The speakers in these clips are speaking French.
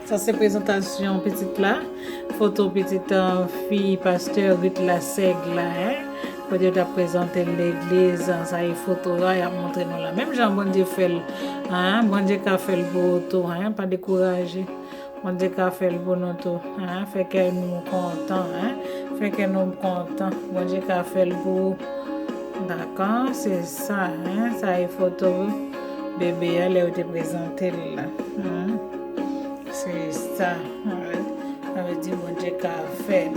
Ça c'est présentation petite là. Photo petite fille pasteur Ruth la Sègle là. Quand Dieu t'a présenté l'église, ça y est photo là, il a montré nous là. Même Jean bon Dieu fait, bon Dieu qu'a fait le beau tout, pas décourager. Bon Dieu qu'a fait le beau nous tout, fait que nous contents, fait que nous contents. Bon Dieu qu'a fait le beau. D'accord, c'est ça, ça y est photo bébé elle a été présentée là. C'est ça, ça veut dire bon Dieu qu'a fait,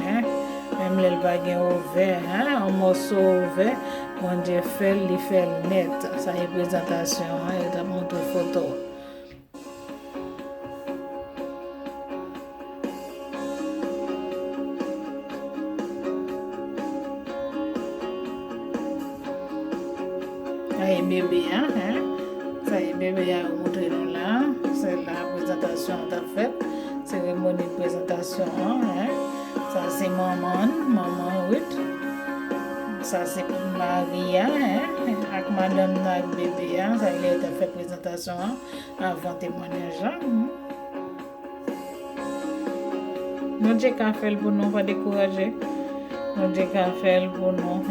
même les baguettes ouverts, un morceau ouvert, bon Dieu fait, il fait net. Ça y est présentation, il t'a montré photo. Ça y est bébé, ça y est bébé a montré nous là. C'est la présentation t'a fait, cérémonie de présentation, Ça c'est maman Ruth. Ça c'est Maria, avec madame avec bébé, ça il a fait présentation avant témoignage. Nous Dieu qu'a fait pour nous, pas décourager. Nous Dieu qu'a fait pour nous,